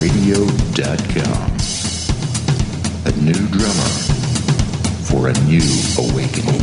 Radio.com. A new drummer for a new awakening.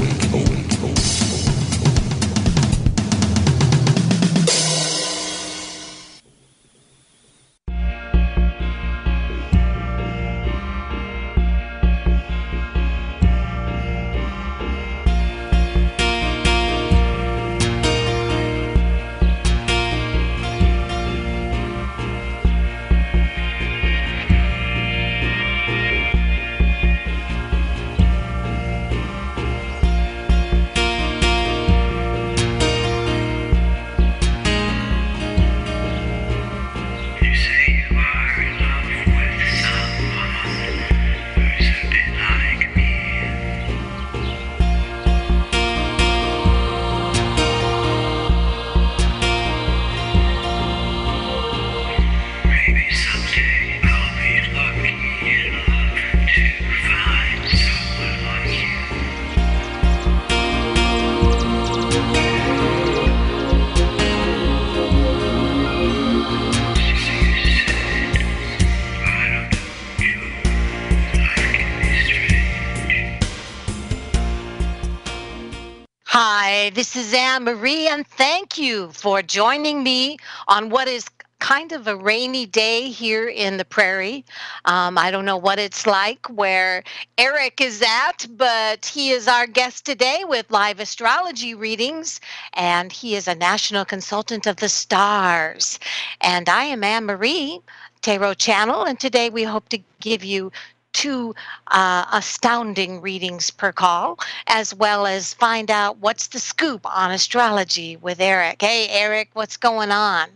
Hi, this is Anne-Marie, and thank you for joining me on what is kind of a rainy day here in the prairie. I don't know what it's like where Eric is at, but he is our guest today with live astrology readings, and he is a national consultant of the stars. And I am Anne-Marie, Tarot Channel, and today we hope to give you two astounding readings per call, as well as find out what's the scoop on astrology with Eric. Hey, Eric, what's going on?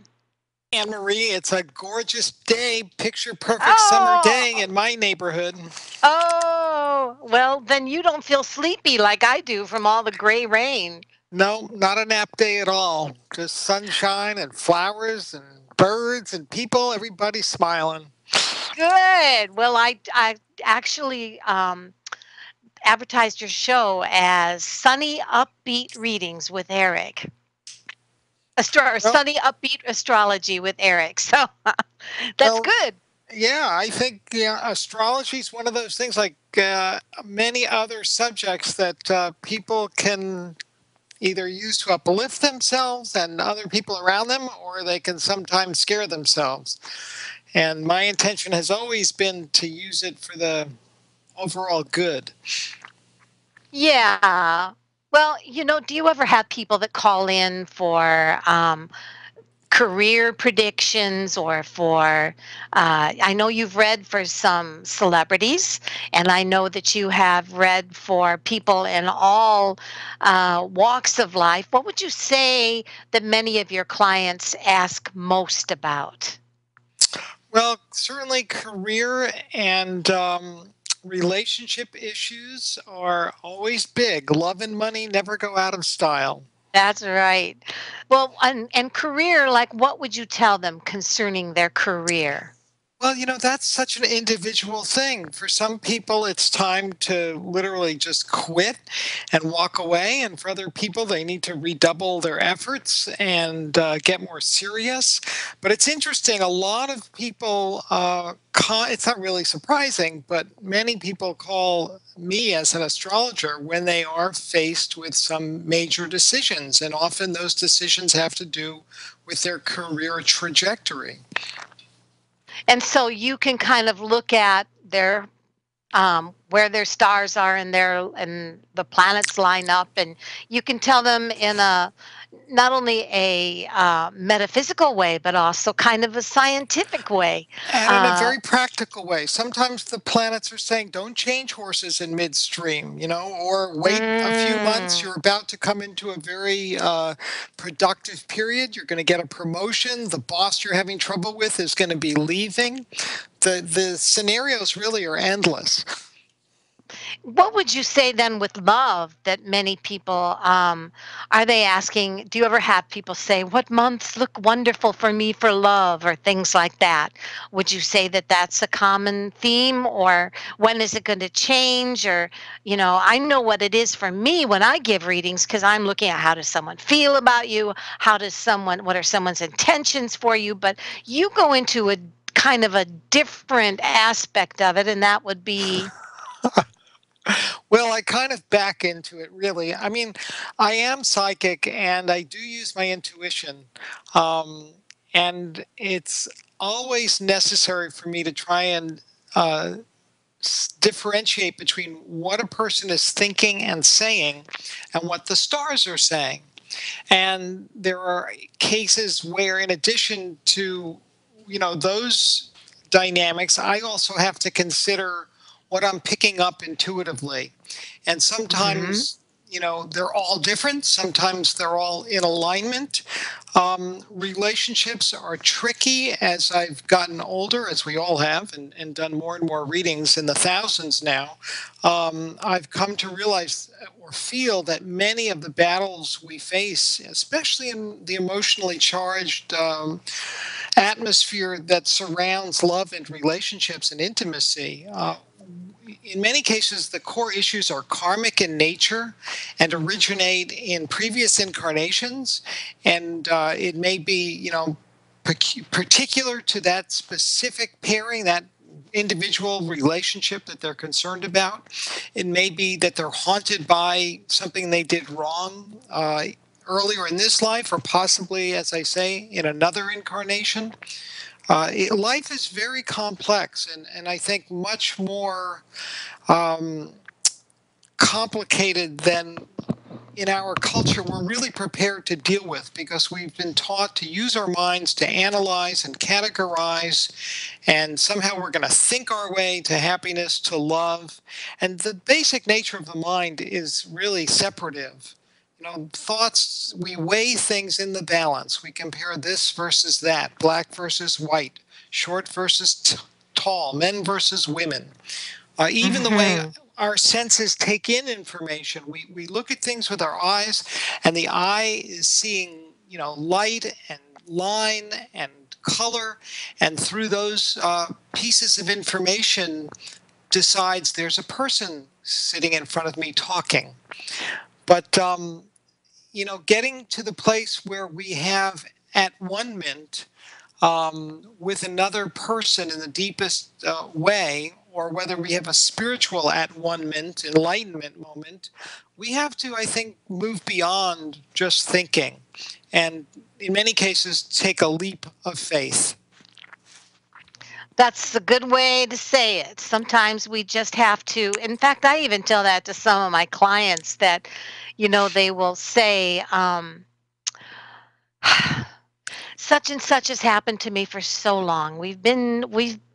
Anne-Marie, it's a gorgeous day, picture perfect summer day in my neighborhood. Oh, well, then you don't feel sleepy like I do from all the gray rain. No, not a nap day at all. Just sunshine and flowers and birds and people, everybody's smiling. Good. Well, I actually advertised your show as Sunny Upbeat Readings with Eric. Sunny Upbeat Astrology with Eric. So that's good. Yeah, I think astrology is one of those things like many other subjects that people can either use to uplift themselves and other people around them, or they can sometimes scare themselves. And my intention has always been to use it for the overall good. Yeah. Well, do you ever have people that call in for career predictions or for, I know you've read for some celebrities, and I know that you have read for people in all walks of life. What would you say that many of your clients ask most about? Well, certainly career and relationship issues are always big. Love and money never go out of style. That's right. Well, and career, like what would you tell them concerning their career? Well, that's such an individual thing. For some people, it's time to literally just quit and walk away. And for other people, they need to redouble their efforts and get more serious. But it's interesting. A lot of people, it's not really surprising, but many people call me as an astrologer when they are faced with some major decisions. And often those decisions have to do with their career trajectory. And so you can kind of look at their where their stars are and the planets line up, and you can tell them in a not only a metaphysical way, but also kind of a scientific way. And in a very practical way. Sometimes the planets are saying, don't change horses in midstream, or wait a few months. You're about to come into a very productive period. You're going to get a promotion. The boss you're having trouble with is going to be leaving. The scenarios really are endless. What would you say then with love that many people, are they asking, do you ever have people say, what months look wonderful for me for love or things like that? Would you say that that's a common theme, or when is it going to change? Or, I know what it is for me when I give readings, because I'm looking at how does someone feel about you? What are someone's intentions for you? But you go into a kind of a different aspect of it, and that would be. Well, I kind of back into it, really. I mean, I am psychic and I do use my intuition. Um, and it's always necessary for me to try and uh, differentiate between what a person is thinking and saying and what the stars are saying. And there are cases where, in addition to, those dynamics, I also have to consider what I'm picking up intuitively. And Mhm. sometimes, they're all different. Sometimes they're all in alignment. Relationships are tricky as I've gotten older, as we all have, and done more and more readings in the thousands now. I've come to realize or feel that many of the battles we face, especially in the emotionally charged atmosphere that surrounds love and relationships and intimacy, in many cases, the core issues are karmic in nature and originate in previous incarnations. And it may be, particular to that specific pairing, that individual relationship that they're concerned about. It may be that they're haunted by something they did wrong earlier in this life, or possibly, as I say, in another incarnation. Life is very complex, and I think much more um, complicated than in our culture we're really prepared to deal with, because we've been taught to use our minds to analyze and categorize, and somehow we're going to think our way to happiness, to love. And the basic nature of the mind is really separative. Thoughts, we weigh things in the balance. We compare this versus that, black versus white, short versus tall, men versus women. Even the way Mhm. our senses take in information, we look at things with our eyes, and the eye is seeing, light and line and color, and through those pieces of information decides there's a person sitting in front of me talking. But getting to the place where we have at one mint with another person in the deepest way, or whether we have a spiritual at one mint, enlightenment moment, we have to, I think, move beyond just thinking, and in many cases, take a leap of faith. That's a good way to say it. Sometimes we just have to. In fact, I even tell that to some of my clients that, they will say, such and such has happened to me for so long.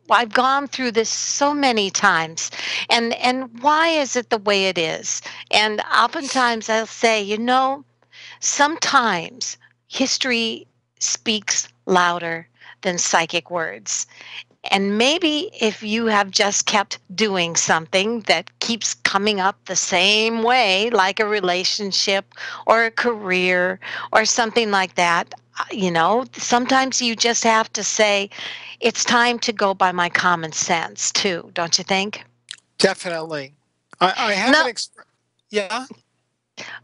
I've gone through this so many times, and why is it the way it is? And oftentimes I'll say, sometimes history speaks louder than psychic words. And maybe if you have just kept doing something that keeps coming up the same way, like a relationship or a career or something like that, sometimes you just have to say, it's time to go by my common sense, too, don't you think? Definitely. I have an Now, yeah.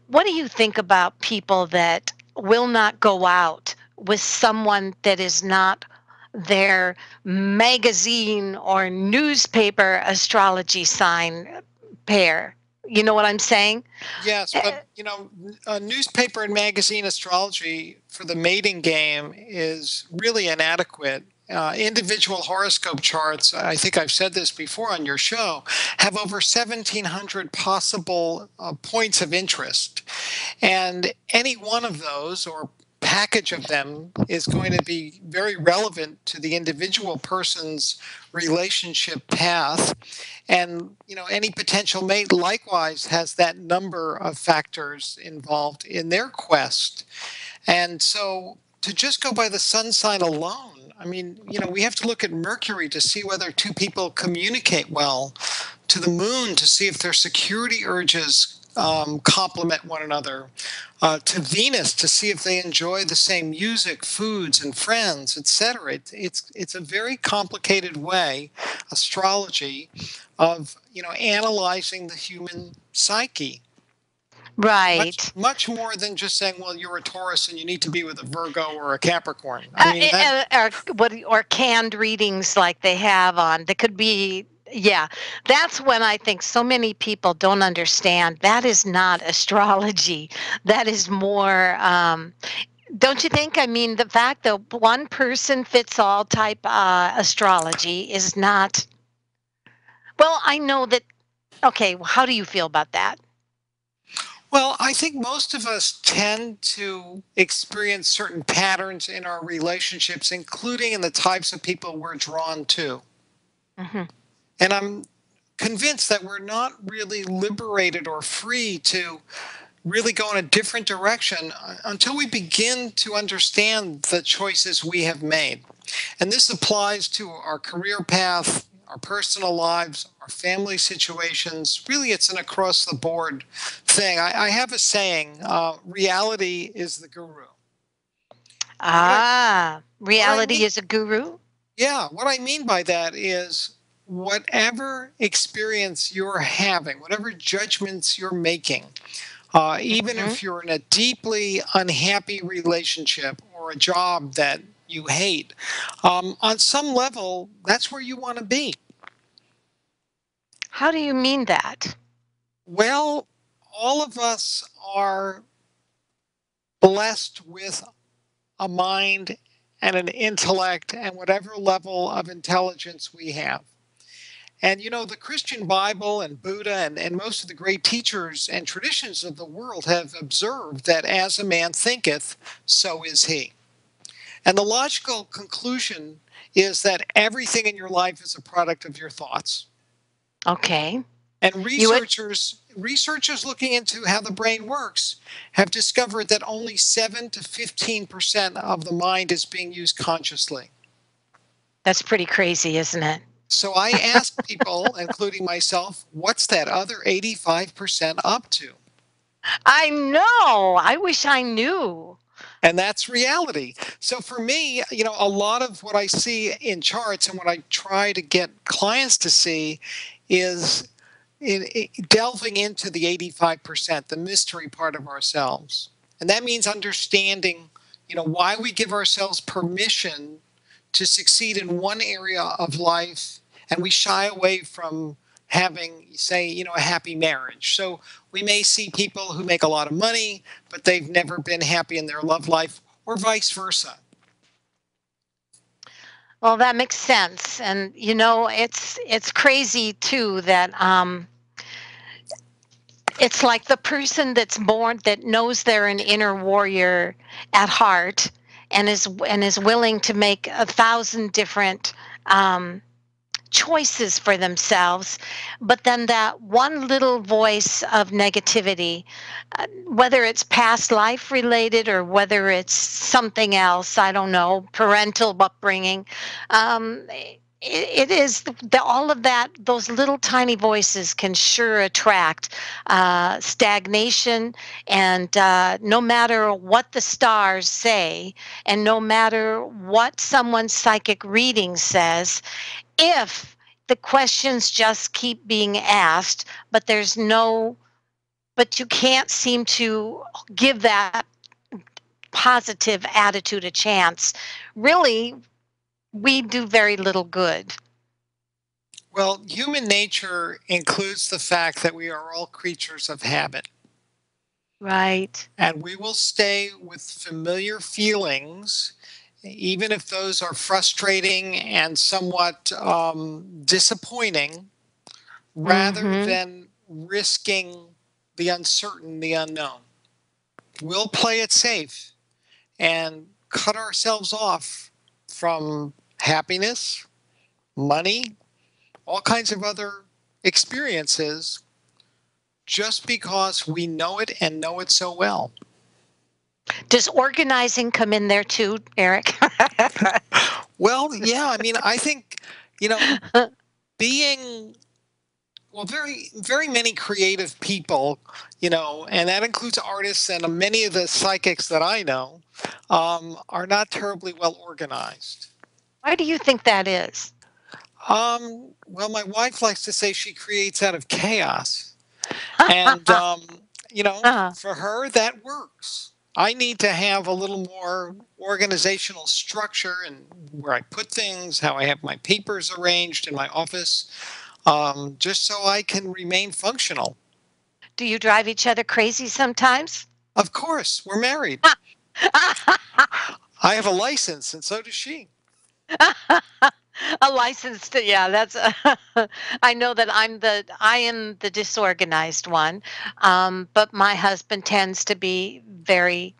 what do you think about people that will not go out with someone that is not their magazine or newspaper astrology sign pair? You know what I'm saying? Yes, Uh, but newspaper and magazine astrology for the mating game is really inadequate. Individual horoscope charts, I think I've said this before on your show, have over 1,700 possible points of interest. And any one of those, or package of them, is going to be very relevant to the individual person's relationship path. And any potential mate likewise has that number of factors involved in their quest. And so to just go by the sun sign alone, I mean, we have to look at Mercury to see whether two people communicate well, to the moon to see if their security urges complement one another, to Venus to see if they enjoy the same music, foods, and friends, etc. It's a very complicated way, astrology, of analyzing the human psyche. Much, Right. much more than just saying, well, you're a Taurus and you need to be with a Virgo or a Capricorn. I mean, that, Or canned readings like they have on that could be, yeah, that's when I think so many people don't understand that is not astrology. That is more, don't you think? I mean, the fact that one person fits all type astrology is not, well, I know that. Okay, well, how do you feel about that? well, I think most of us tend to experience certain patterns in our relationships, including in the types of people we're drawn to. Hmm. And I'm convinced that we're not really liberated or free to really go in a different direction until we begin to understand the choices we have made. And this applies to our career path, our personal lives, our family situations. Really, it's an across the board thing. I have a saying, reality is the guru. And what I Reality mean, is a guru. yeah, what I mean by that is whatever experience you're having, whatever judgments you're making, even Hmm. if you're in a deeply unhappy relationship or a job that you hate, on some level, that's where you want to be. How do you mean that? Well, all of us are blessed with a mind and an intellect and whatever level of intelligence we have. And the Christian Bible and Buddha and most of the great teachers and traditions of the world have observed that as a man thinketh, so is he. And the logical conclusion is that everything in your life is a product of your thoughts. Okay. And You would researchers looking into how the brain works have discovered that only 7 to 15% of the mind is being used consciously. That's pretty crazy, isn't it? So I ask people, including myself, what's that other 85% up to? I know. I wish I knew. And that's reality. So for me, a lot of what I see in charts and what I try to get clients to see is delving into the 85%, the mystery part of ourselves. And that means understanding, why we give ourselves permission to succeed in one area of life and we shy away from having, say, a happy marriage. So we may see people who make a lot of money, but they've never been happy in their love life, or vice versa. Well, that makes sense. And it's crazy too that it's like the person that's born that knows they're an inner warrior at heart and is willing to make 1,000 different um choices for themselves, but then that one little voice of negativity, whether it's past life related or whether it's something else, I don't know, parental upbringing, it is all of that. Those little tiny voices can sure attract stagnation, and no matter what the stars say, and no matter what someone's psychic reading says, if the questions just keep being asked, but you can't seem to give that positive attitude a chance, really, we do very little good. Well, human nature includes the fact that we are all creatures of habit. Right. And we will stay with familiar feelings, even if those are frustrating and somewhat disappointing, rather Mm-hmm. than risking the uncertain, the unknown. We'll play it safe and cut ourselves off from happiness, money, all kinds of other experiences just because we know it and know it so well. Does organizing come in there too, Eric? Well, yeah, I mean, I think, you know, being well, very, very many creative people, and that includes artists and many of the psychics that I know, are not terribly well organized. Why do you think that is? Well, my wife likes to say she creates out of chaos. And Uh, for her, that works. I need to have a little more organizational structure and where I put things, how I have my papers arranged in my office, just so I can remain functional. do you drive each other crazy sometimes? Of course, we're married. I have a license, and so does she. A license to, yeah, that's I know that I am the disorganized one, but my husband tends to be very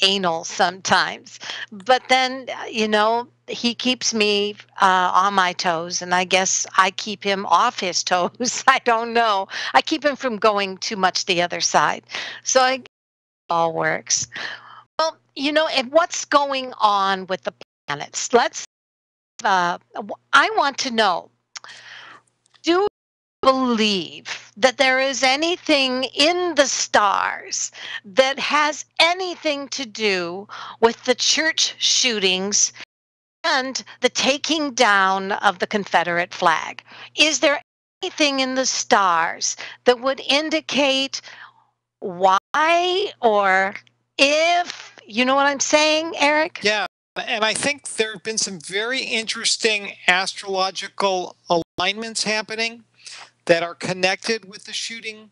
anal sometimes. But then, he keeps me on my toes, and I guess I keep him off his toes. I don't know. I keep him from going too much the other side. So I guess it all works. Well, and what's going on with the planets? I want to know, do you believe that there is anything in the stars that has anything to do with the church shootings and the taking down of the Confederate flag? Is there anything in the stars that would indicate why or if, you know what I'm saying, Eric? Yeah, and I think there have been some very interesting astrological alignments happening that are connected with the shooting.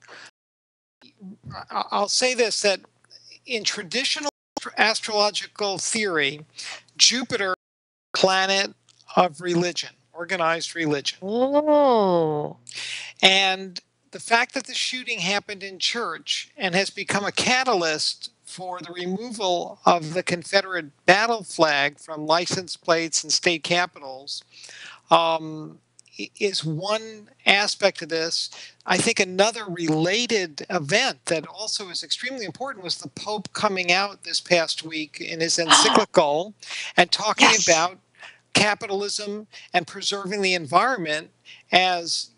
I'll say this, that in traditional astrological theory, Jupiter, planet of religion, organized religion. Oh, And the fact that the shooting happened in church and has become a catalyst for the removal of the Confederate battle flag from license plates and state capitals um, is one aspect of this. I think another related event that also is extremely important was the Pope coming out this past week in his encyclical and talking yes. about capitalism and preserving the environment as,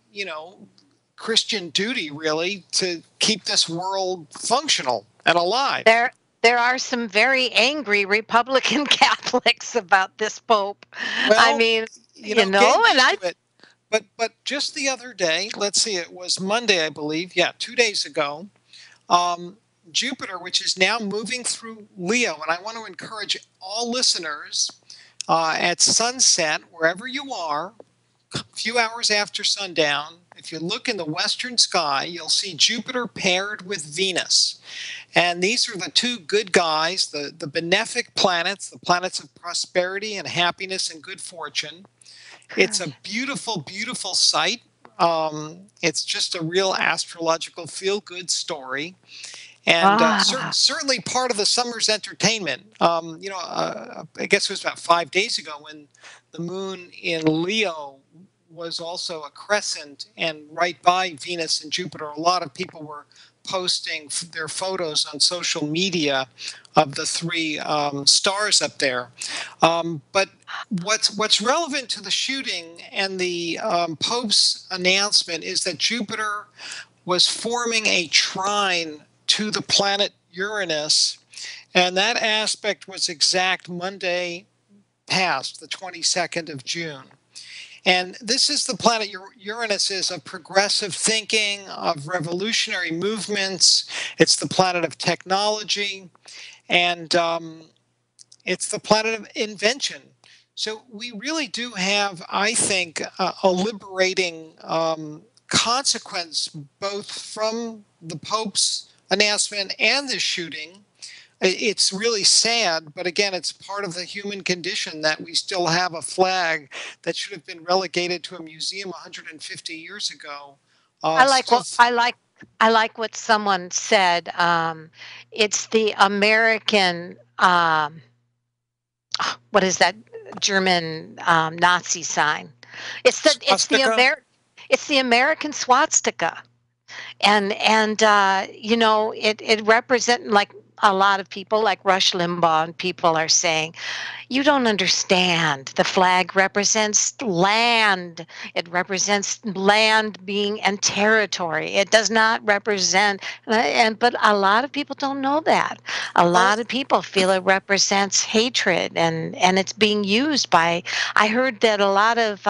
Christian duty, really, to keep this world functional and alive. There are some very angry Republican Catholics about this Pope. I Well, mean, get and used to it. But just the other day, let's see, it was Monday, I believe. Yeah, 2 days ago. Um, Jupiter, which is now moving through Leo, and I want to encourage all listeners at sunset, wherever you are, a few hours after sundown, if you look in the western sky, you'll see Jupiter paired with Venus. And these are the two good guys, the benefic planets, the planets of prosperity and happiness and good fortune. It's a beautiful, beautiful sight. It's just a real astrological feel good story. And ah, certainly part of the summer's entertainment. I guess it was about 5 days ago when the moon in Leo was also a crescent and right by Venus and Jupiter. A lot of people were posting their photos on social media of the three stars up there. But what's relevant to the shooting and the Pope's announcement is that Jupiter was forming a trine to the planet Uranus, and that aspect was exact Monday past, the 22nd of June. And this is the planet Uranus is of progressive thinking, of revolutionary movements. It's the planet of technology, and it's the planet of invention. So we really do have, I think, a liberating consequence both from the Pope's announcement and the shooting. It's really sad, but again, it's part of the human condition that we still have a flag that should have been relegated to a museum 150 years ago. I like Still, what I like what someone said. It's the American. What is that German Nazi sign? swastika. It's the American swastika, and it represent like a lot of people like Rush Limbaugh and people are saying, you don't understand. The flag represents land. It represents land being and territory. It does not represent, but a lot of people don't know that. A Well, lot of people feel it represents hatred, and it's being used by. I heard that a lot of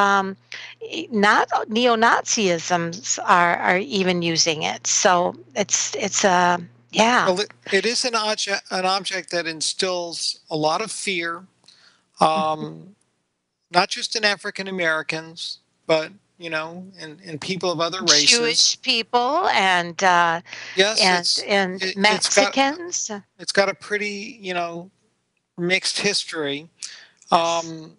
not neo-Nazisms are even using it. So it's yeah. well, it is an object that instills a lot of fear, um, not just in African Americans, but in people of other races. Jewish people Yes, and Mexicans. it's got a pretty mixed history. Um,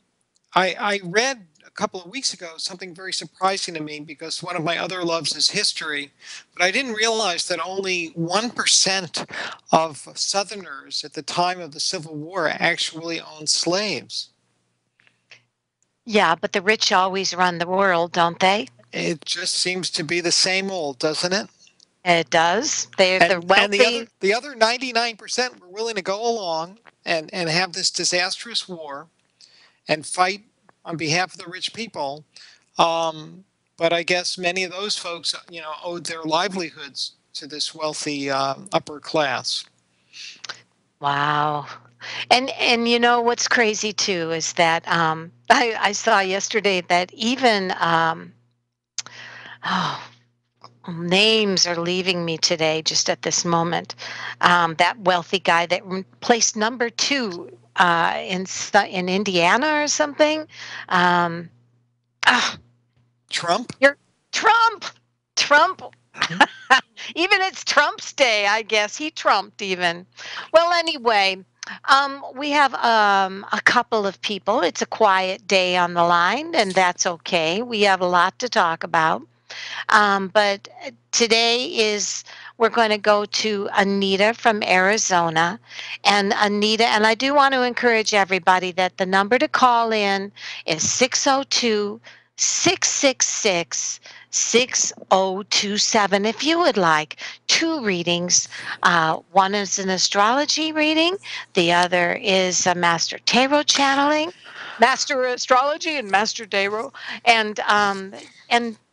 I read a couple of weeks ago something very surprising to me because one of my other loves is history, but I didn't realize that only 1% of Southerners at the time of the Civil War actually owned slaves. Yeah, but the rich always run the world, don't they? It just seems to be the same old, doesn't it? It does. They're the And the wealthy. other 99% were willing to go along and have this disastrous war and fight on behalf of the rich people. But I guess many of those folks, owed their livelihoods to this wealthy upper class. Wow. And you know what's crazy too is that I saw yesterday that even oh, names are leaving me today just at this moment. That wealthy guy that placed number two in Indiana or something. Um, ah, Trump? you're Trump. Trump. Even it's Trump's day, I guess. He trumped even. Well, anyway, we have a couple of people. It's a quiet day on the line, and that's okay. We have a lot to talk about. But today we're going to go to Anita from Arizona. And Anita, and I do want to encourage everybody that the number to call in is 602 666 6027. If you would like two readings, one is an astrology reading, the other is a Master Tarot channeling. Master Astrology and Master Tarot, and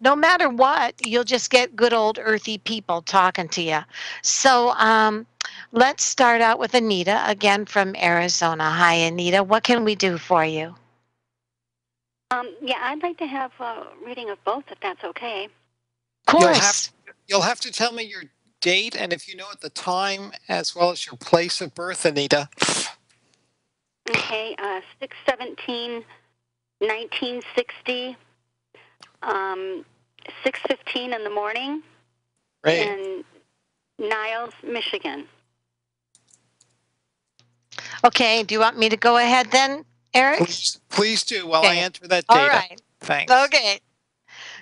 no matter what, you'll just get good old earthy people talking to you. So let's start out with Anita again from Arizona. Hi, Anita. What can we do for you? Yeah, I'd like to have a reading of both, if that's okay. Of course. You'll have to tell me your date and if you know at the time as well as your place of birth, Anita. Okay, 6/17/1960, 6:15 in the morning, Right. in Niles, Michigan. Okay. Do you want me to go ahead then, Eric? Please do while I Okay. enter that All data. right. Thanks. Okay.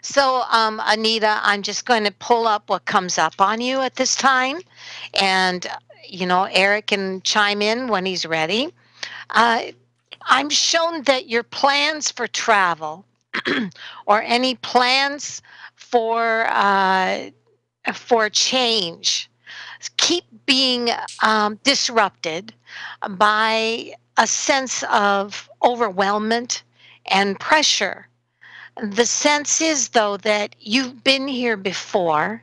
So, Anita, I'm just going to pull up what comes up on you at this time. And, Eric can chime in when he's ready. I'm shown that your plans for travel or any plans for change keep being disrupted by a sense of overwhelmment and pressure. The sense is, though, that you've been here before,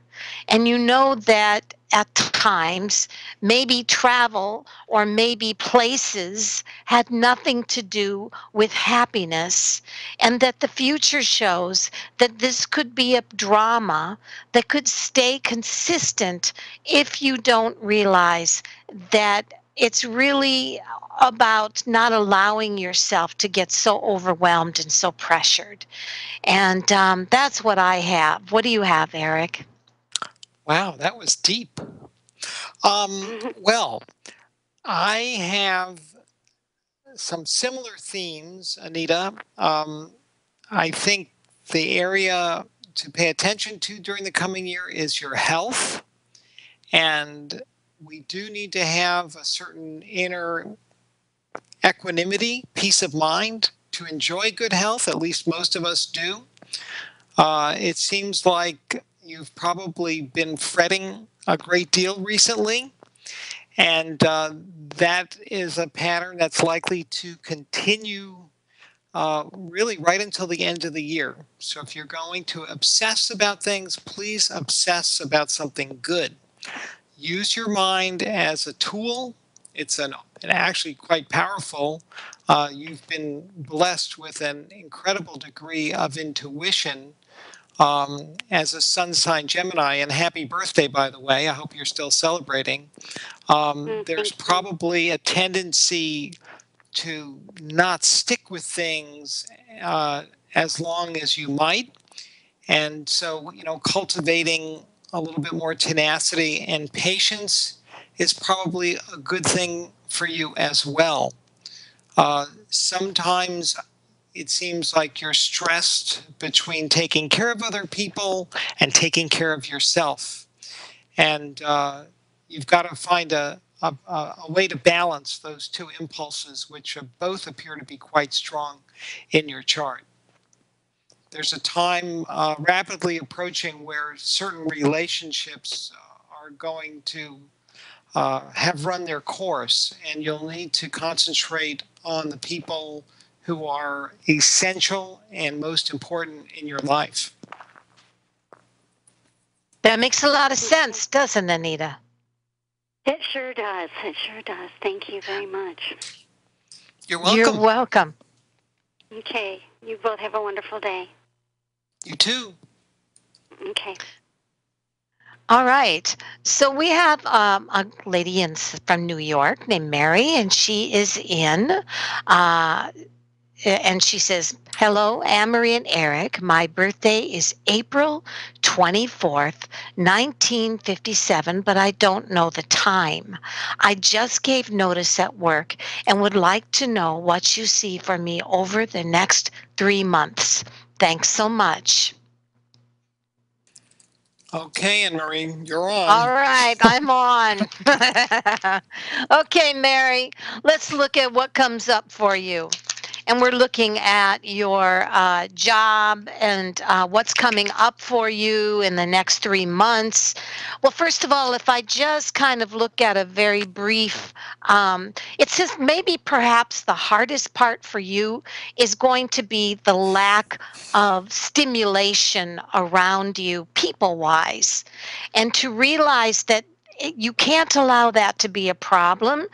and you know that at times maybe travel or maybe places had nothing to do with happiness, and that the future shows that this could be a drama that could stay consistent if you don't realize that it's really about not allowing yourself to get so overwhelmed and so pressured. And that's what I have. What do you have, Eric? Wow, that was deep. Well, I have some similar themes, Anita. I think the area to pay attention to during the coming year is your health. And we do need to have a certain inner equanimity, peace of mind to enjoy good health. At least most of us do. It seems like you've probably been fretting a great deal recently. And that is a pattern that's likely to continue really right until the end of the year. So if you're going to obsess about things, please obsess about something good. Use your mind as a tool. It's an actually quite powerful. You've been blessed with an incredible degree of intuition as a sun sign Gemini. And happy birthday, by the way. I hope you're still celebrating. There's Thank you. probably a tendency to not stick with things as long as you might. And so, cultivating a little bit more tenacity and patience is probably a good thing for you as well. Sometimes it seems like you're stressed between taking care of other people and taking care of yourself. And you've got to find a way to balance those two impulses, which both appear to be quite strong in your chart. There's a time rapidly approaching where certain relationships are going to have run their course, and you'll need to concentrate on the people who are essential and most important in your life. That makes a lot of sense, doesn't it, Anita? It sure does. It sure does. Thank you very much. You're welcome. You're welcome. Okay. You both have a wonderful day. You too. Okay. All right. So we have a lady from New York named Mary, and she is in. And she says, "Hello, Anne-Marie and Eric. My birthday is April 24th, 1957, but I don't know the time. I just gave notice at work and would like to know what you see for me over the next 3 months. Thanks so much." Okay, Anne-Marie, you're on. All right, I'm on. Okay, Mary, let's look at what comes up for you. And we're looking at your job and what's coming up for you in the next 3 months. Well, first of all, if I just kind of look at a very brief, it says maybe perhaps the hardest part for you is going to be the lack of stimulation around you, people wise, and to realize that you can't allow that to be a problem,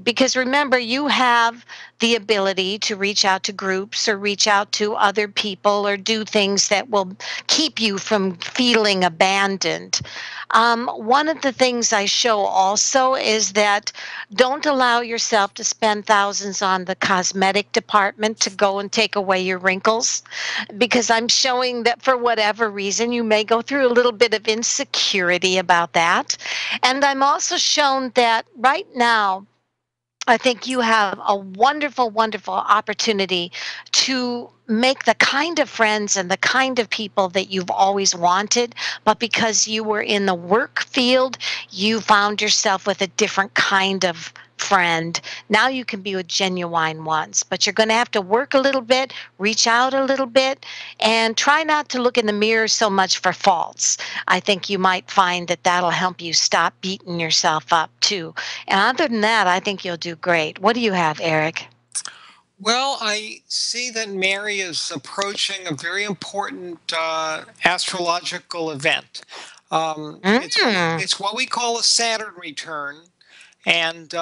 because remember, you have the ability to reach out to groups or reach out to other people or do things that will keep you from feeling abandoned. One of the things I show also is that don't allow yourself to spend thousands on the cosmetic department to go and take away your wrinkles, because I'm showing that for whatever reason you may go through a little bit of insecurity about that. And I'm also shown that right now, I think you have a wonderful, wonderful opportunity to make the kind of friends and the kind of people that you've always wanted, but because you were in the work field, you found yourself with a different kind of friend. Now you can be with genuine ones, but you're going to have to work a little bit, reach out a little bit, and try not to look in the mirror so much for faults. I think you might find that that'll help you stop beating yourself up too. And other than that, I think you'll do great. What do you have, Eric? Well, I see that Mary is approaching a very important astrological event. It's what we call a Saturn return. And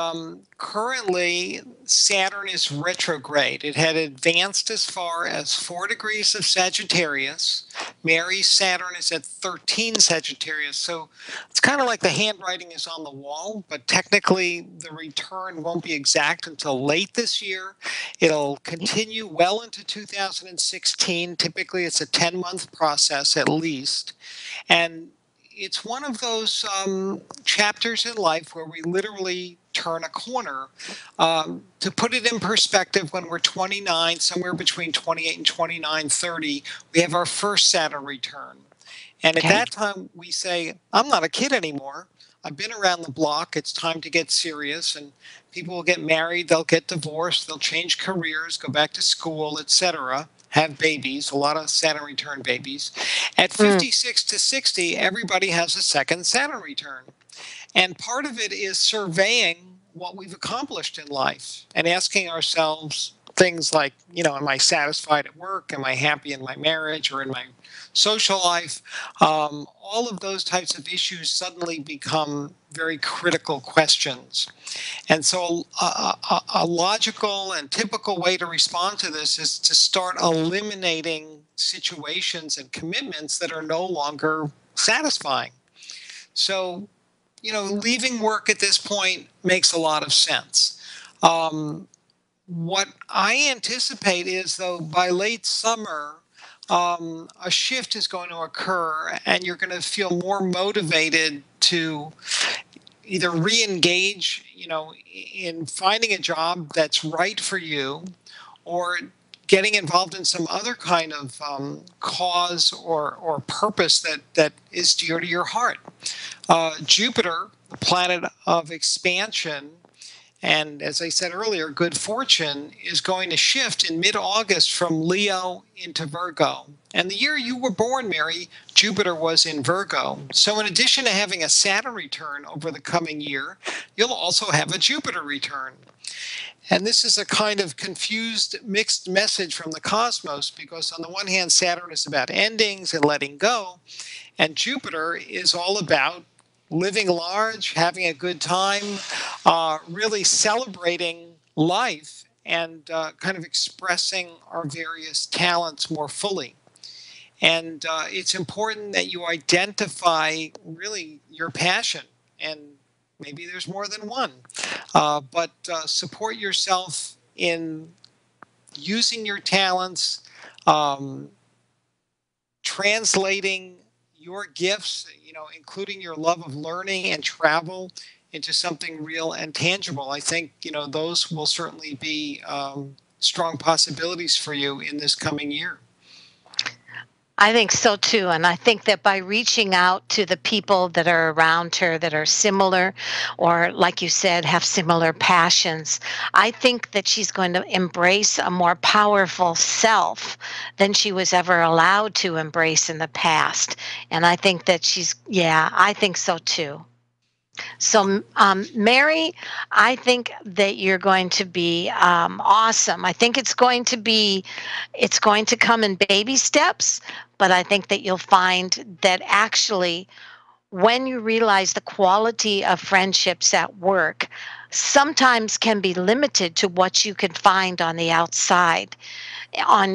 currently, Saturn is retrograde. It had advanced as far as 4 degrees of Sagittarius. Mary's Saturn is at 13 Sagittarius. So it's kind of like the handwriting is on the wall, but technically the return won't be exact until late this year. It'll continue well into 2016. Typically, it's a 10-month process at least. And it's one of those chapters in life where we literally turn a corner. To put it in perspective, when we're 29, somewhere between 28 and 29, 30, we have our first Saturn return. And at that time, we say, I'm not a kid anymore. I've been around the block. It's time to get serious. And people will get married, they'll get divorced, they'll change careers, go back to school, etc. have babies, a lot of Saturn return babies. At 56 to 60, everybody has a second Saturn return. And part of it is surveying what we've accomplished in life and asking ourselves things like, am I satisfied at work? Am I happy in my marriage or in my social life? All of those types of issues suddenly become very critical questions. And so a logical and typical way to respond to this is to start eliminating situations and commitments that are no longer satisfying. So, leaving work at this point makes a lot of sense. What I anticipate is, though, by late summer, a shift is going to occur and you're going to feel more motivated to either re-engage, in finding a job that's right for you, or getting involved in some other kind of cause or purpose that is dear to your heart. Jupiter, the planet of expansion, and as I said earlier, good fortune, is going to shift in mid-August from Leo into Virgo. And the year you were born, Mary, Jupiter was in Virgo. So in addition to having a Saturn return over the coming year, you'll also have a Jupiter return. And this is a kind of confused, mixed message from the cosmos, because on the one hand, Saturn is about endings and letting go, and Jupiter is all about living large, having a good time, really celebrating life and kind of expressing our various talents more fully. And it's important that you identify really your passion, and maybe there's more than one, but support yourself in using your talents, translating your gifts, including your love of learning and travel, into something real and tangible. I think, those will certainly be strong possibilities for you in this coming year. I think so too. And I think that by reaching out to the people that are around her that are similar, or like you said, have similar passions, I think that she's going to embrace a more powerful self than she was ever allowed to embrace in the past. And I think that I think so too. So, Mary, I think that you're going to be awesome. I think it's going to come in baby steps, but I think that you'll find that actually, when you realize the quality of friendships at work sometimes can be limited to what you can find on the outside,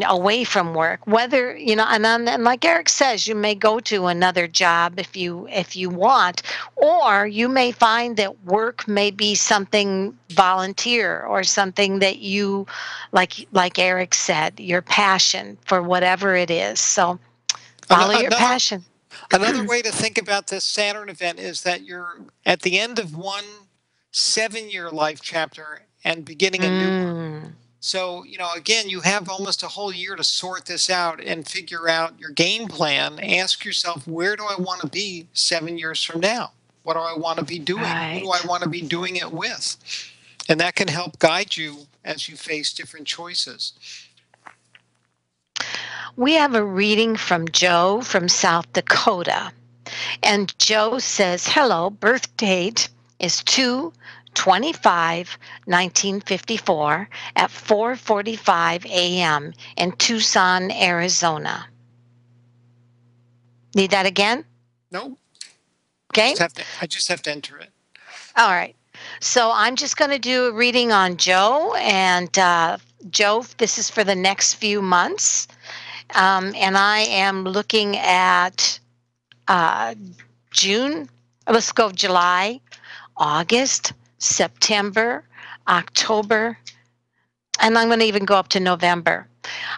away from work, whether and like Eric says, you may go to another job if you want, or you may find that work may be something volunteer or something that you like Eric said, your passion for whatever it is. So follow your passion. Another way to think about this Saturn event is that you're at the end of one 7-year life chapter and beginning a new one. So, again, you have almost a whole year to sort this out and figure out your game plan. Ask yourself, where do I want to be 7 years from now? What do I want to be doing? Right. Who do I want to be doing it with? And that can help guide you as you face different choices. We have a reading from Joe from South Dakota. And Joe says, hello, birth date is 2/25/1954 at 4:45 a.m. in Tucson, Arizona. Need that again? No. Okay. I just have to enter it. All right. So I'm just going to do a reading on Joe. And Joe, this is for the next few months. And I am looking at June. Let's go July, August, September, October, and I'm going to even go up to November.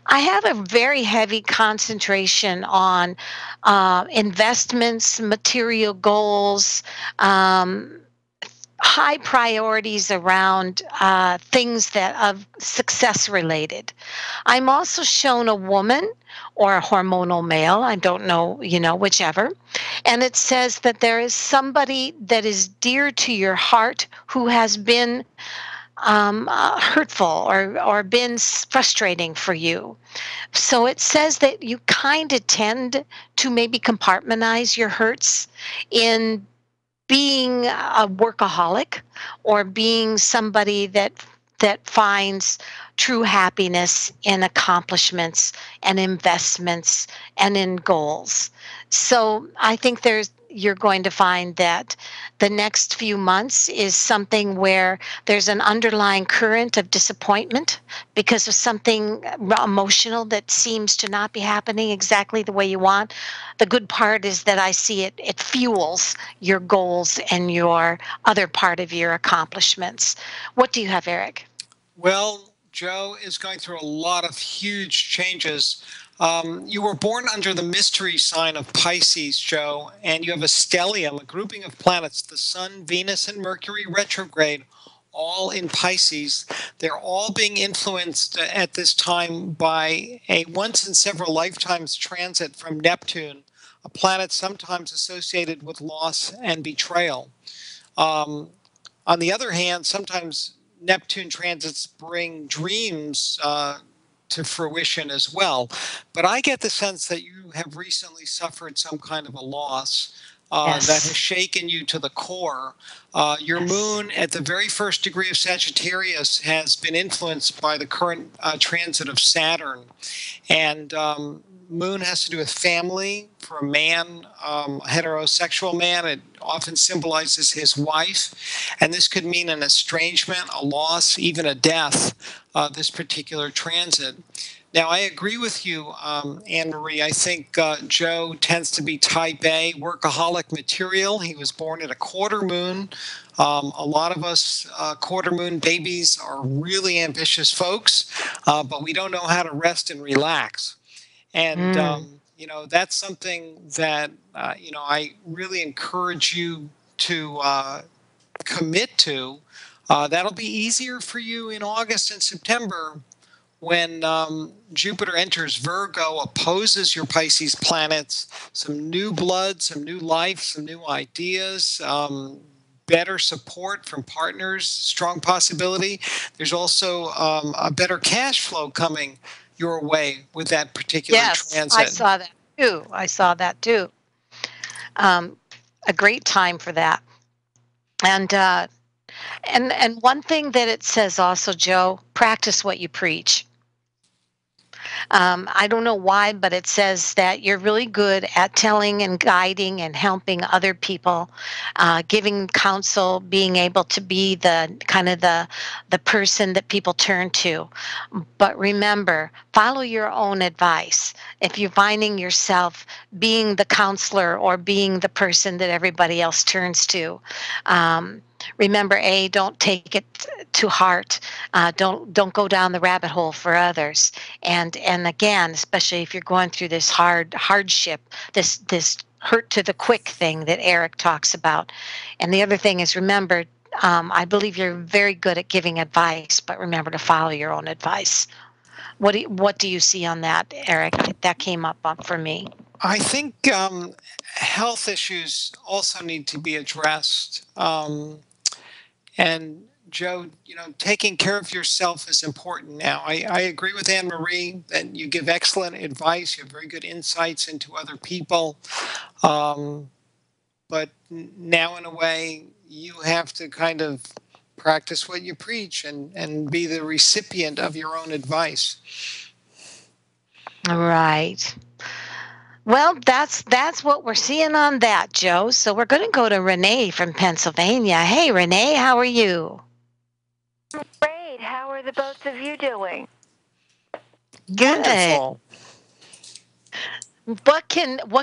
I have a very heavy concentration on investments, material goals, high priorities around things that are success related. I'm also shown a woman or a hormonal male, I don't know, whichever. And it says that there is somebody that is dear to your heart who has been hurtful or been frustrating for you. So it says that you kind of tend to maybe compartmentalize your hurts in being a workaholic or being somebody that finds true happiness in accomplishments and investments and in goals. So I think you're going to find that the next few months is something where there's an underlying current of disappointment because of something emotional that seems to not be happening exactly the way you want. The good part is that I see it fuels your goals and your other part of your accomplishments. What do you have, Eric? Well, Joe is going through a lot of huge changes. You were born under the mystery sign of Pisces, Joe, and you have a stellium, a grouping of planets, the Sun, Venus, and Mercury retrograde, all in Pisces. They're all being influenced at this time by a once in several lifetimes transit from Neptune, a planet sometimes associated with loss and betrayal. On the other hand, sometimes Neptune transits bring dreams to fruition as well. But I get the sense that you have recently suffered some kind of a loss that has Yes. shaken you to the core. Your Yes. moon at the very first degree of Sagittarius has been influenced by the current transit of Saturn. And moon has to do with family. For a man, a heterosexual man, it often symbolizes his wife. And this could mean an estrangement, a loss, even a death, this particular transit. Now, I agree with you, Anne Marie. I think Joe tends to be type A, workaholic material. He was born at a quarter moon. A lot of us quarter moon babies are really ambitious folks, but we don't know how to rest and relax. And, Mm. that's something that, I really encourage you to commit to. That'll be easier for you in August and September when Jupiter enters Virgo, opposes your Pisces planets, some new blood, some new life, some new ideas, better support from partners, strong possibility. There's also a better cash flow coming your way with that particular Yes, I transit. saw that too. I saw that too. Um, a great time for that. And and one thing that it says also, Joe, practice what you preach. I don't know why, but it says that you're really good at telling and guiding and helping other people, giving counsel, being able to be the kind of the person that people turn to. But remember, follow your own advice. If you're finding yourself being the counselor or being the person that everybody else turns to, remember, don't take it to heart. Don't go down the rabbit hole for others. And again, especially if you're going through this hardship, this hurt to the quick thing that Eric talks about. And the other thing is, remember, I believe you're very good at giving advice, but remember to follow your own advice. What do you see on that, Eric? That came up for me. I think health issues also need to be addressed. And Joe, taking care of yourself is important now. I agree with Anne Marie that you give excellent advice. You have very good insights into other people. But now, in a way, you have to kind of practice what you preach and be the recipient of your own advice. All right. Well, that's what we're seeing on that, Joe. So we're going to go to Renee from Pennsylvania. Hey, Renee, how are you? Great. How are the both of you doing? Good. Wonderful. What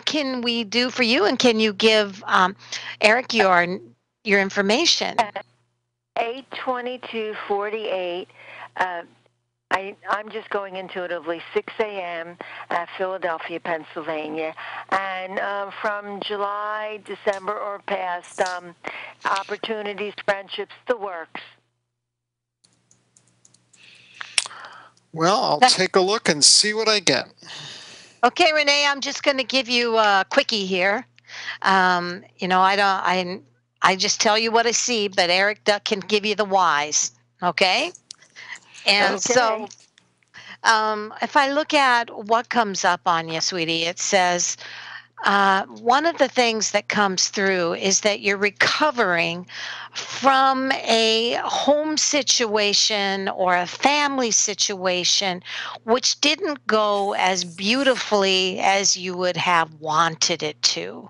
can we do for you? And can you give Eric your information? 8/22/48. I'm just going intuitively, 6 a.m. at Philadelphia, Pennsylvania. And from July, December, or past, opportunities, friendships, the works. Well, I'll take a look and see what I get. Okay, Renee, I'm just going to give you a quickie here. I just tell you what I see, but Eric Duck can give you the whys. Okay. And so Okay. if I look at what comes up on you, sweetie, it says one of the things that comes through is that you're recovering from a home situation or a family situation which didn't go as beautifully as you would have wanted it to.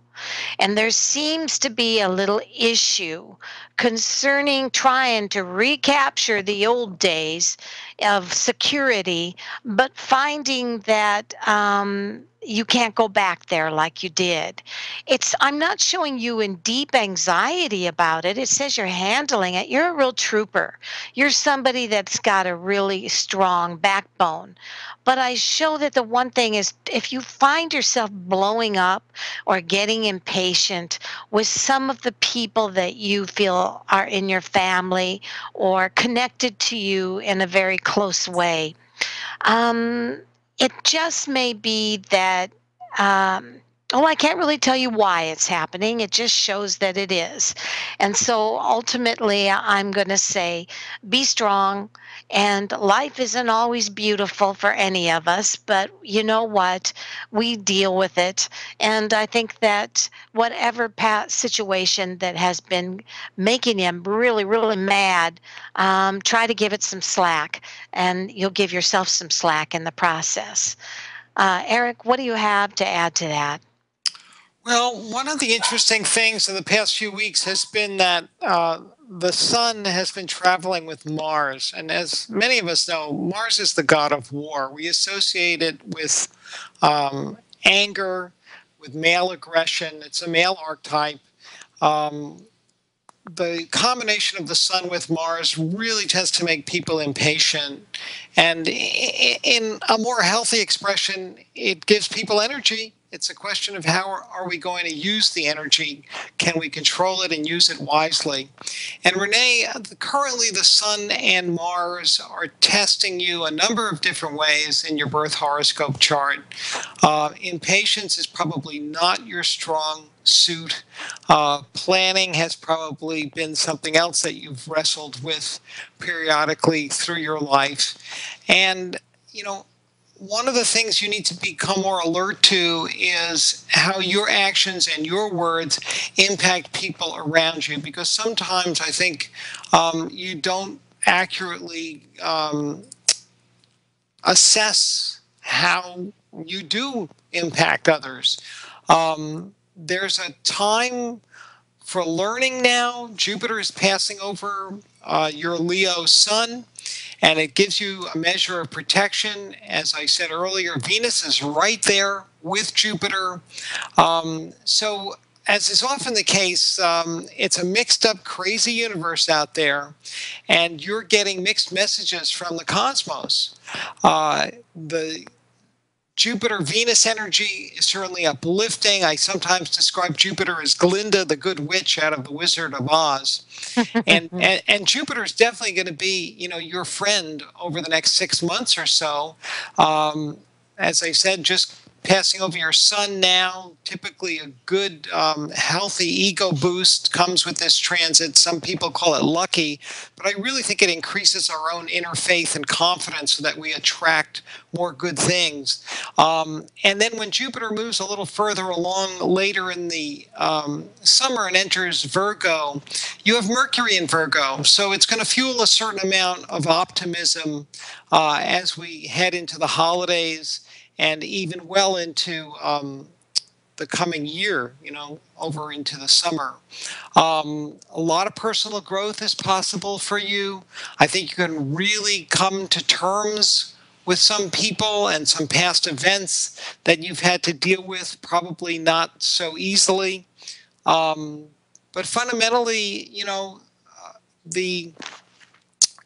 And there seems to be a little issue concerning trying to recapture the old days of security, but finding that you can't go back there like you did. I'm not showing you in deep anxiety about it. It says you're handling it. You're a real trooper. You're somebody that's got a really strong backbone. But I show that the one thing is if you find yourself blowing up or getting impatient with some of the people that you feel are in your family or connected to you in a very close way, um, it just may be that. I can't really tell you why it's happening. It just shows that it is. And so ultimately, I'm going to say be strong. And life isn't always beautiful for any of us, but you know what? We deal with it. And I think that whatever situation that has been making him really, really mad, try to give it some slack, and you'll give yourself some slack in the process. Eric, what do you have to add to that? Well, one of the interesting things in the past few weeks has been that the sun has been traveling with Mars. And as many of us know, Mars is the god of war. We associate it with anger, with male aggression. It's a male archetype. Um, the combination of the sun with Mars really tends to make people impatient. And in a more healthy expression, it gives people energy. It's a question of how are we going to use the energy? Can we control it and use it wisely? And Renee, currently the sun and Mars are testing you a number of different ways in your birth horoscope chart. Impatience is probably not your strong suit. Planning has probably been something else that you've wrestled with periodically through your life. And, you know, one of the things you need to become more alert to is how your actions and your words impact people around you. Because sometimes I think you don't accurately assess how you do impact others. There's a time for learning now. Jupiter is passing over your Leo sun, and it gives you a measure of protection. As I said earlier, Venus is right there with Jupiter. So, as is often the case, it's a mixed up, crazy universe out there, and you're getting mixed messages from the cosmos. The Jupiter Venus energy is certainly uplifting. I sometimes describe Jupiter as Glinda, the good witch out of The Wizard of Oz. And Jupiter is definitely going to be, your friend over the next 6 months or so. As I said, just passing over your sun now, typically a good, healthy ego boost comes with this transit. Some people call it lucky, but I really think it increases our own inner faith and confidence so that we attract more good things. And then when Jupiter moves a little further along later in the summer and enters Virgo, you have Mercury in Virgo. So it's going to fuel a certain amount of optimism as we head into the holidays and even well into the coming year, over into the summer. A lot of personal growth is possible for you. I think you can really come to terms with some people and some past events that you've had to deal with, probably not so easily. But fundamentally, the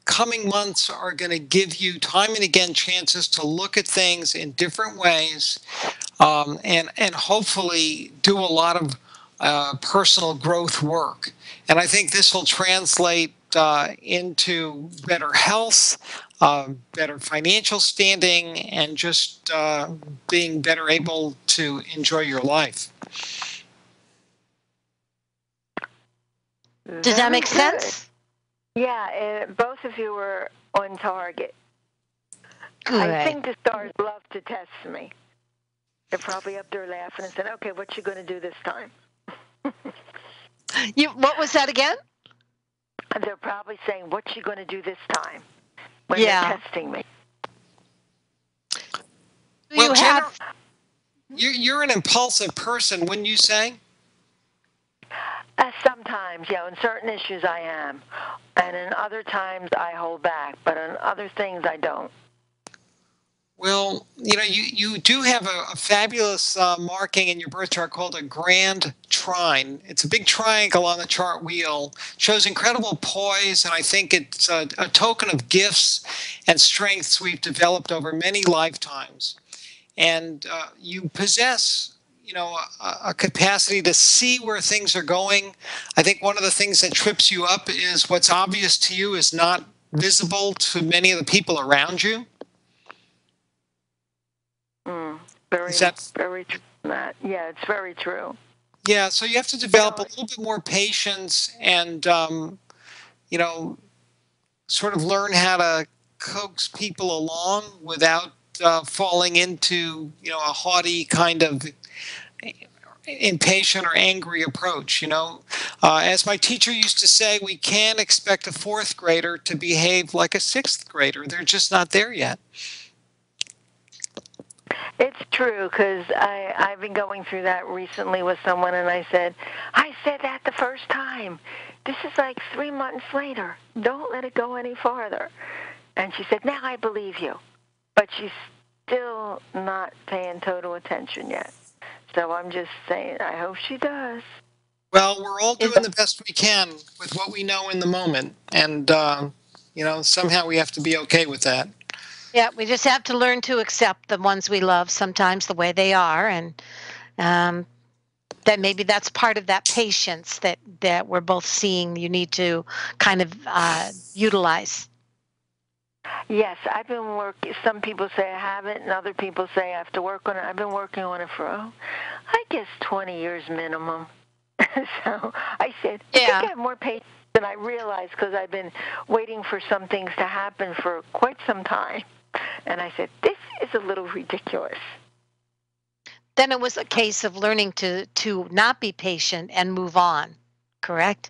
coming months are going to give you time and again chances to look at things in different ways, and hopefully do a lot of personal growth work. And I think this will translate into better health, better financial standing, and just being better able to enjoy your life. Does that Very make good. sense? Yeah, both of you were on target. Good. I think the stars love to test me. They're probably up there laughing and saying, "Okay, what you going to do this time?" What was that again? And they're probably saying, "What you going to do this time?" When Yeah. they're testing me. Well, You have you're an impulsive person, wouldn't you say? Sometimes, yeah, on certain issues I am. And in other times I hold back. But on other things I don't. Well, you do have a fabulous marking in your birth chart called a grand trine. It's a big triangle on the chart wheel. Shows incredible poise, and I think it's a token of gifts and strengths we've developed over many lifetimes. And you possess, a capacity to see where things are going. I think one of the things that trips you up is what's obvious to you is not visible to many of the people around you. Very, Is that very true. That. Yeah, it's very true. Yeah, so you have to develop a little bit more patience and, sort of learn how to coax people along without falling into, a haughty kind of impatient or angry approach. As my teacher used to say, we can't expect a fourth grader to behave like a sixth grader. They're just not there yet. It's true, because I've been going through that recently with someone, and I said that the first time. This is like 3 months later. Don't let it go any farther. And she said, now I believe you. But she's still not paying total attention yet. So I'm just saying, I hope she does. Well, we're all doing the best we can with what we know in the moment. And, somehow we have to be okay with that. Yeah, we just have to learn to accept the ones we love sometimes the way they are, and that maybe that's part of that patience that we're both seeing you need to kind of utilize. Yes, I've been working. Some people say I haven't, and other people say I have to work on it. I've been working on it for, I guess, 20 years minimum. So I said, I think I have more patience than I realized, because I've been waiting for some things to happen for quite some time. And I said, this is a little ridiculous. Then it was a case of learning to not be patient and move on, correct?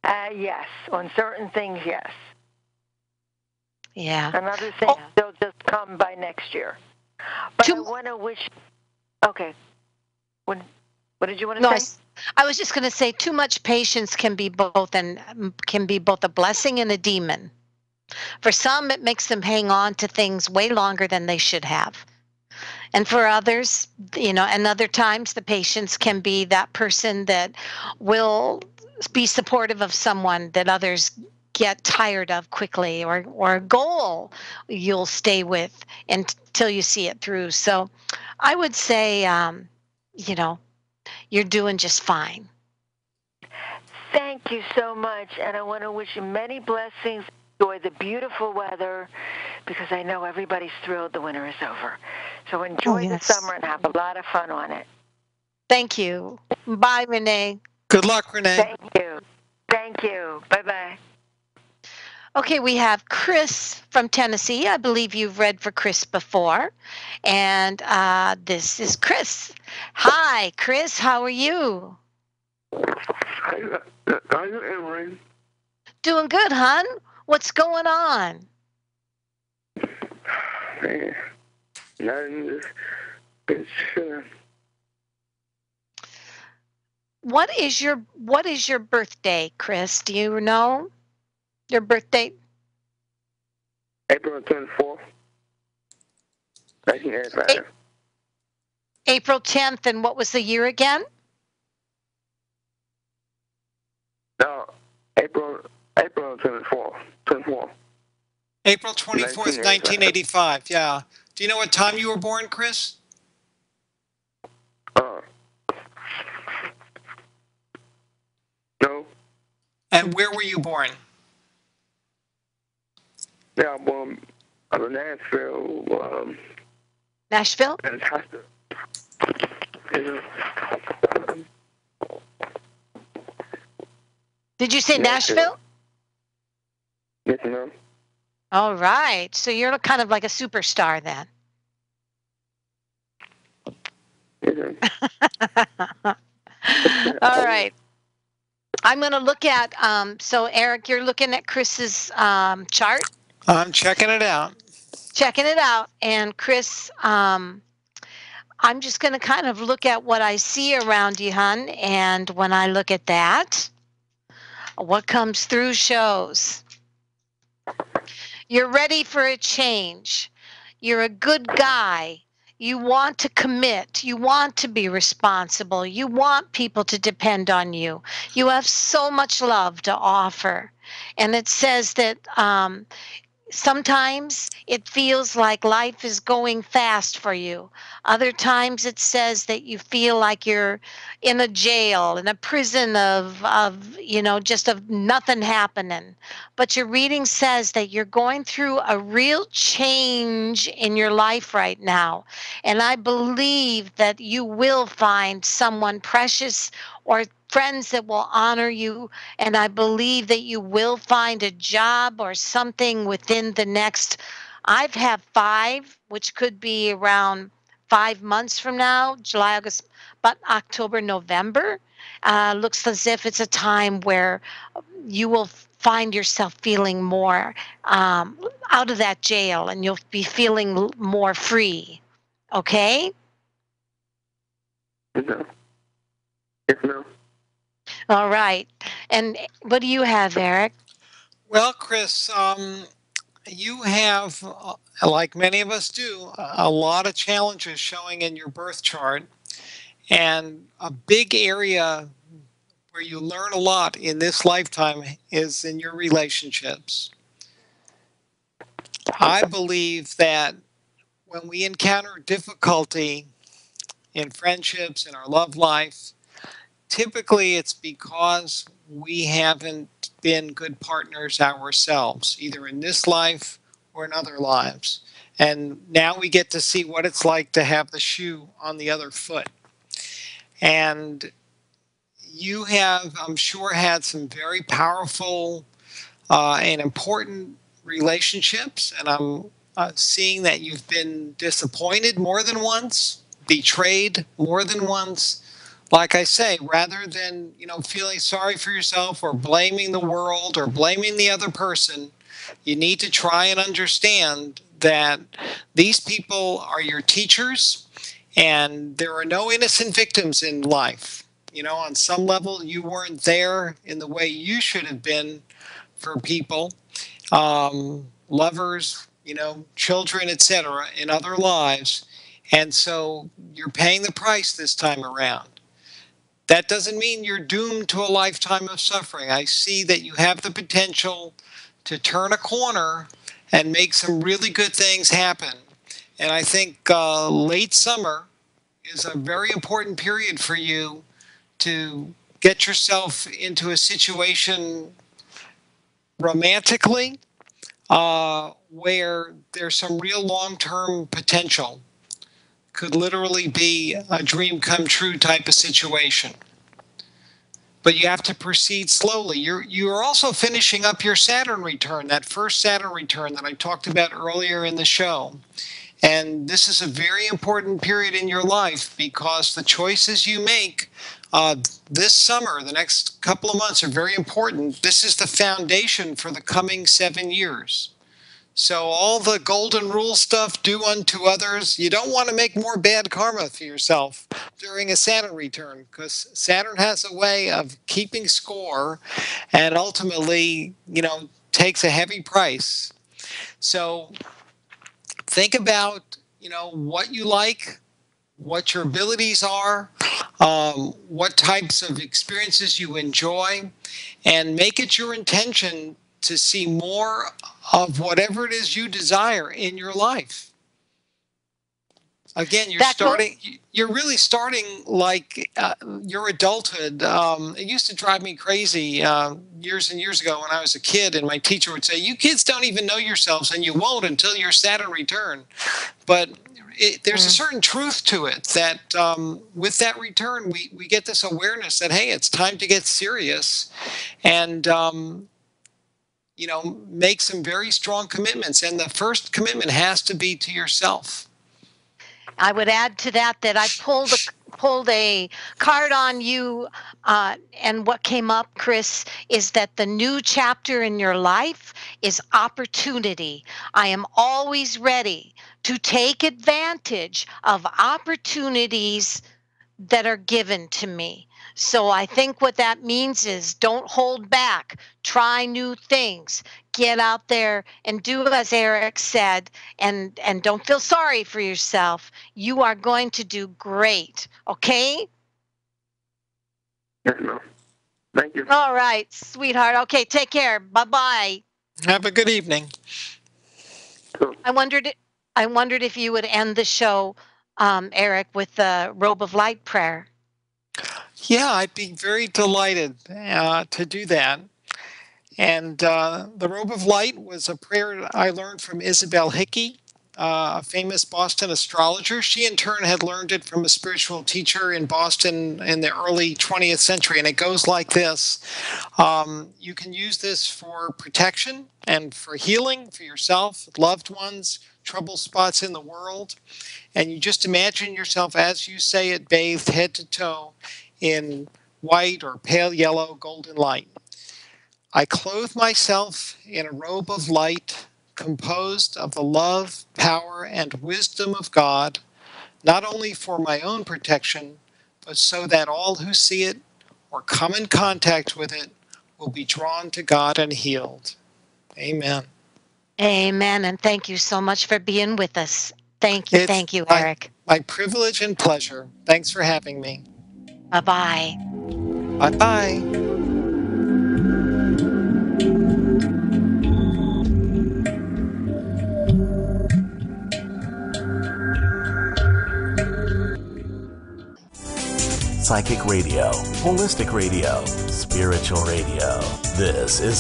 Yes, on certain things, yes. Yeah. And other things, they'll just come by next year. But I want to wish... Okay. What did you want to say? I was just going to say too much patience can be both a blessing and a demon. For some, it makes them hang on to things way longer than they should have. And for others, and other times, the patience can be that person that will be supportive of someone that others get tired of quickly, or a goal you'll stay with until you see it through. So I would say, you're doing just fine. Thank you so much. And I want to wish you many blessings. Enjoy the beautiful weather, because I know everybody's thrilled the winter is over. So enjoy the summer and have a lot of fun on it. Thank you. Bye, Renee. Good luck, Renee. Thank you. Thank you. Bye-bye. Okay, we have Chris from Tennessee. I believe you've read for Chris before. And this is Chris. Hi, Chris. How are you? How you, Emery? Doing good, hon. What's going on? Man, nothing. Just chilling. What is your birthday, Chris? Do you know your birthday? April 24th, 1985. April 10th, and what was the year again? No, April 24th. April 24th, 1985. Yeah. Do you know what time you were born, Chris? No. And where were you born? Yeah, I'm born in Nashville. Nashville? Fantastic. Did you say Nashville? Yes, ma'am. All right. So you're kind of like a superstar then. Yes, ma'am. All right. I'm going to look at, so Eric, you're looking at Chris's chart, I'm checking it out. checking it out. And Chris, I'm just going to kind of look at what I see around you, hon. And when I look at that, what comes through shows. You're ready for a change. You're a good guy. You want to commit. You want to be responsible. You want people to depend on you. You have so much love to offer. And it says that sometimes it feels like life is going fast for you. Other times it says that you feel like you're in a jail, in a prison of just of nothing happening. But your reading says that you're going through a real change in your life right now. And I believe that you will find someone precious or friends that will honor you, and I believe that you will find a job or something within the next, I've had 5, which could be around 5 months from now, July, August, but October, November. Looks as if it's a time where you will find yourself feeling more out of that jail, and you'll be feeling more free. Okay? Yes, ma'am. Yes, ma'am. All right. And what do you have, Eric? Well, Chris, you have, like many of us do, a lot of challenges showing in your birth chart. And a big area where you learn a lot in this lifetime is in your relationships. I believe that when we encounter difficulty in friendships, in our love life, typically it's because we haven't been good partners ourselves, either in this life or in other lives. And now we get to see what it's like to have the shoe on the other foot. And you have, I'm sure, had some very powerful and important relationships. And I'm seeing that you've been disappointed more than once, betrayed more than once. Like I say, rather than feeling sorry for yourself or blaming the world or blaming the other person, you need to try and understand that these people are your teachers, and there are no innocent victims in life. On some level, you weren't there in the way you should have been for people, lovers, children, etc., in other lives. And so you're paying the price this time around. That doesn't mean you're doomed to a lifetime of suffering. I see that you have the potential to turn a corner and make some really good things happen. And I think late summer is a very important period for you to get yourself into a situation romantically where there's some real long-term potential. Could literally be a dream come true type of situation. But you have to proceed slowly. You're also finishing up your Saturn return, that first Saturn return that I talked about earlier in the show. And this is a very important period in your life because the choices you make this summer, the next couple of months, are very important. This is the foundation for the coming 7 years. So all the golden rule stuff, do unto others, you don't want to make more bad karma for yourself during a Saturn return, because Saturn has a way of keeping score and ultimately, takes a heavy price. So think about, what you like, what your abilities are, what types of experiences you enjoy, and make it your intention to see more of whatever it is you desire in your life. Again, you're really starting like your adulthood. It used to drive me crazy years and years ago when I was a kid, and my teacher would say, "You kids don't even know yourselves, and you won't until your Saturn return." But there's a certain truth to it that with that return, we get this awareness that, hey, it's time to get serious. And, make some very strong commitments. And the first commitment has to be to yourself. I would add to that I pulled a card on you, and what came up, Chris, is that the new chapter in your life is opportunity. I am always ready to take advantage of opportunities that are given to me. So I think what that means is don't hold back, try new things, get out there and do as Eric said, and don't feel sorry for yourself. You are going to do great, okay? Yes, ma'am. Thank you. All right, sweetheart. Okay, take care. Bye-bye. Have a good evening. Cool. I wondered if you would end the show, Eric, with the robe of light prayer. Yeah, I'd be very delighted to do that. And the robe of light was a prayer I learned from Isabel Hickey, a famous Boston astrologer. She in turn had learned it from a spiritual teacher in Boston in the early 20th century. And it goes like this. You can use this for protection and for healing for yourself, loved ones, trouble spots in the world. And you just imagine yourself, as you say it, bathed head to toe in white or pale yellow golden light. I clothe myself in a robe of light composed of the love, power, and wisdom of God, not only for my own protection, but so that all who see it or come in contact with it will be drawn to God and healed. Amen. Amen. And thank you so much for being with us. Thank you, Eric. My privilege and pleasure. Thanks for having me. Bye-bye. Bye-bye. Psychic radio, holistic radio, spiritual radio. This is